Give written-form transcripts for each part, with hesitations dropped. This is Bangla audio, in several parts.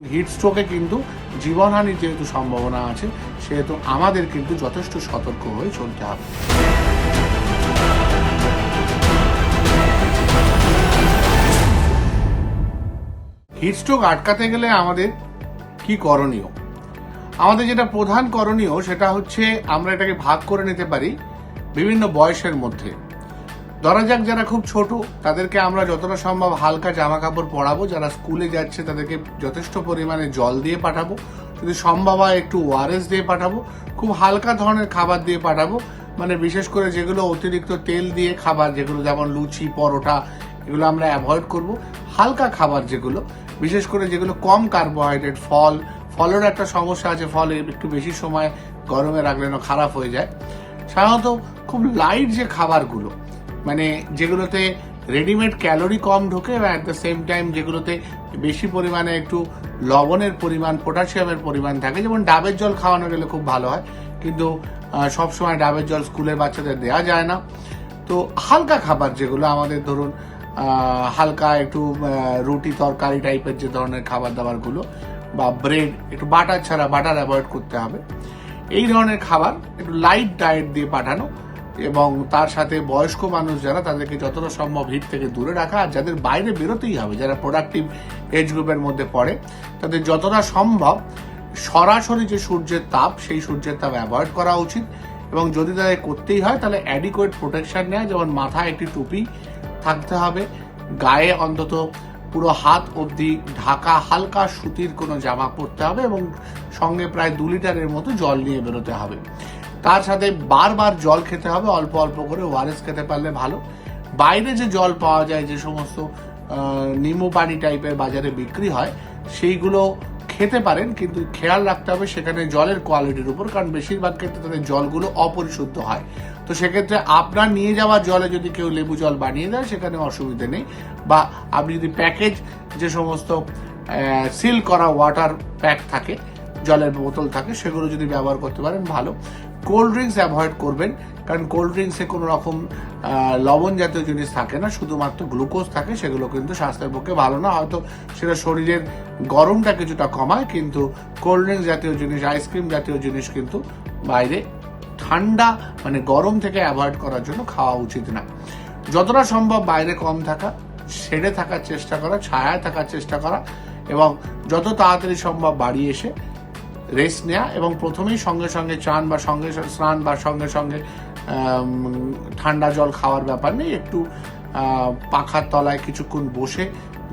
হিট স্ট্রোকে কিন্তু জীবনহানির যেহেতু সম্ভাবনা আছে সেহেতু আমাদের কিন্তু যথেষ্ট সতর্ক হয়ে চলতে হবে। হিট স্ট্রোক আটকাতে গেলে আমাদের কি করণীয়? আমাদের যেটা প্রধান করণীয় সেটা হচ্ছে আমরা এটাকে ভাগ করে নিতে পারি বিভিন্ন বয়সের মধ্যে। ধরা যাক যারা খুব ছোট তাদেরকে আমরা যতটা সম্ভব হালকা জামা কাপড় পরাবো, যারা স্কুলে যাচ্ছে তাদেরকে যথেষ্ট পরিমাণে জল দিয়ে পাঠাবো, যদি সম্ভব হয় একটু ওআরএস দিয়ে পাঠাবো, খুব হালকা ধরনের খাবার দিয়ে পাঠাবো, মানে বিশেষ করে যেগুলো অতিরিক্ত তেল দিয়ে খাবার, যেগুলো যেমন লুচি পরোটা, এগুলো আমরা অ্যাভয়েড করব। হালকা খাবার যেগুলো, বিশেষ করে যেগুলো কম কার্বোহাইড্রেট, ফলের একটা সমস্যা আছে, ফল একটু বেশি সময় গরমে রাখলে না খারাপ হয়ে যায়। সাধারণত খুব লাইট যে খাবারগুলো, মানে যেগুলোতে রেডিমেড ক্যালোরি কম ঢোকে এবং অ্যাট দ্য সেম টাইম যেগুলোতে বেশি পরিমাণে একটু লবণের পরিমাণ, পটাশিয়ামের পরিমাণ থাকে, যেমন ডাবের জল খাওয়ানো গেলে খুব ভালো হয়, কিন্তু সবসময় ডাবের জল স্কুলের বাচ্চাদের দেওয়া যায় না। তো হালকা খাবার যেগুলো আমাদের ধরুন হালকা একটু রুটি তরকারি টাইপের যে ধরনের খাবার দাবারগুলো, বা ব্রেড, একটু বাটার ছাড়া, বাটার অ্যাভয়েড করতে হবে, এই ধরনের খাবার একটু লাইট ডায়েট দিয়ে পাঠানো, এবং তার সাথে বয়স্ক মানুষ যারা তাদেরকে যতটা সম্ভব হিট থেকে দূরে রাখা। আর যাদের বাইরে বেরোতেই হবে, যারা প্রোডাক্টিভ এজ গ্রুপের মধ্যে পড়ে, তাদের যতটা সম্ভব সরাসরি যে সূর্যের তাপ, সেই সূর্যের তাপ অ্যাভয়েড করা উচিত। এবং যদি তাদের করতেই হয় তাহলে অ্যাডিকুয়েট প্রোটেকশন নেয়, যেমন মাথায় একটি টুপি থাকতে হবে, গায়ে অন্তত পুরো হাত অবধি ঢাকা হালকা সুতির কোনো জামা পরতে হবে, এবং সঙ্গে প্রায় 2 লিটারের মতো জল নিয়ে বেরোতে হবে। তার সাথে বারবার জল খেতে হবে, অল্প অল্প করে ওআরএস খেতে পারলে ভালো। বাইরে যে জল পাওয়া যায়, যে সমস্ত নিম্বু পানি টাইপের বাজারে বিক্রি হয়, সেইগুলো খেতে পারেন, কিন্তু খেয়াল রাখতে হবে সেখানে জলের কোয়ালিটির উপর, কারণ বেশিরভাগ ক্ষেত্রে তাদের জলগুলো অপরিশুদ্ধ হয়। তো সেক্ষেত্রে আপনার নিয়ে যাওয়া জলে যদি কেউ লেবু জল বানিয়ে দেয় সেখানে অসুবিধে নেই, বা আপনি যদি প্যাকেজ যে সমস্ত সিল করা ওয়াটার প্যাক থাকে, জলের বোতল থাকে, সেগুলো যদি ব্যবহার করতে পারেন ভালো। কোল্ড ড্রিঙ্কস অ্যাভয়েড করবেন, কারণ কোল্ড ড্রিঙ্কসে কোনো রকম লবণ জাতীয় জিনিস থাকে না, শুধুমাত্র গ্লুকোজ থাকে, সেগুলো কিন্তু স্বাস্থ্যের পক্ষে ভালো না। হয়তো সেটা শরীরের গরমটা কিছুটা কমায়, কিন্তু কোল্ড ড্রিঙ্কস জাতীয় জিনিস, আইসক্রিম জাতীয় জিনিস কিন্তু বাইরে ঠান্ডা, মানে গরম থেকে অ্যাভয়েড করার জন্য খাওয়া উচিত না। যতটা সম্ভব বাইরে কম থাকা, শেডে থাকার চেষ্টা করা, ছায়ায় থাকার চেষ্টা করা, এবং যত তাড়াতাড়ি সম্ভব বাড়ি এসে রেস্ট নেওয়া, এবং প্রথমেই সঙ্গে সঙ্গে স্নান বা সঙ্গে সঙ্গে ঠান্ডা জল খাওয়ার ব্যাপার নেই। একটু পাখার তলায় কিছুক্ষণ বসে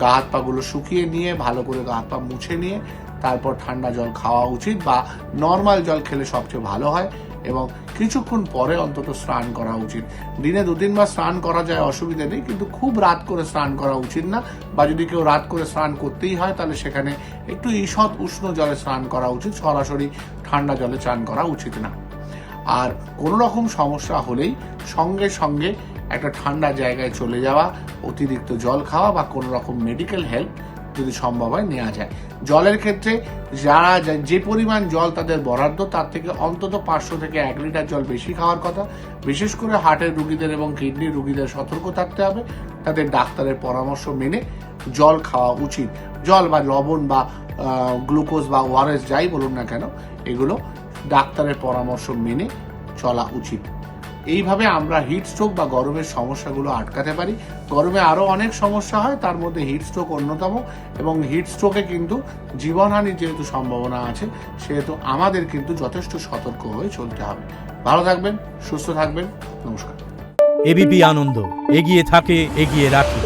গা হাত পাগুলো শুকিয়ে নিয়ে, ভালো করে গা হাত পা মুছে নিয়ে তারপর ঠান্ডা জল খাওয়া উচিত, বা নর্মাল জল খেলে সবচেয়ে ভালো হয়। এবং কিছুক্ষণ পরে অন্তত স্নান করা উচিত। দিনে 2-3 বার স্নান করা যায়, অসুবিধা নেই, কিন্তু খুব রাত করে স্নান করা উচিত না। বা যদি কেউ রাত করে স্নান করতেই হয় তাহলে সেখানে একটু ঈষৎ উষ্ণ জলে স্নান করা উচিত, সরাসরি ঠান্ডা জলে চান করা উচিত না। আর কোনো রকম সমস্যা হলেই সঙ্গে সঙ্গে একটা ঠান্ডা জায়গায় চলে যাওয়া, অতিরিক্ত জল খাওয়া, বা কোনো রকম মেডিকেল হেল্প যদি সম্ভব হয় নেওয়া যায়। জলের ক্ষেত্রে যারা যে পরিমাণ জল তাদের বরাদ্দ, তার থেকে অন্তত 500 থেকে 1 লিটার জল বেশি খাওয়ার কথা। বিশেষ করে হার্টের রুগীদের এবং কিডনির রুগীদের সতর্ক থাকতে হবে, তাদের ডাক্তারের পরামর্শ মেনে জল খাওয়া উচিত। জল বা লবণ বা গ্লুকোজ বা ওআরএস যাই বলুন না কেন, এগুলো ডাক্তারের পরামর্শ মেনে চলা উচিত। এইভাবে আমরা হিট স্ট্রোক বা গরমের সমস্যাগুলো আটকাতে পারি। গরমে আরও অনেক সমস্যা হয়, তার মধ্যে হিট স্ট্রোক অন্যতম, এবং হিট স্ট্রোকে কিন্তু জীবনহানির যেহেতু সম্ভাবনা আছে সেহেতু আমাদের কিন্তু যথেষ্ট সতর্ক হয়ে চলতে হবে। ভালো থাকবেন, সুস্থ থাকবেন, নমস্কার। এবিপি আনন্দ, এগিয়ে থাকে, এগিয়ে রাখে।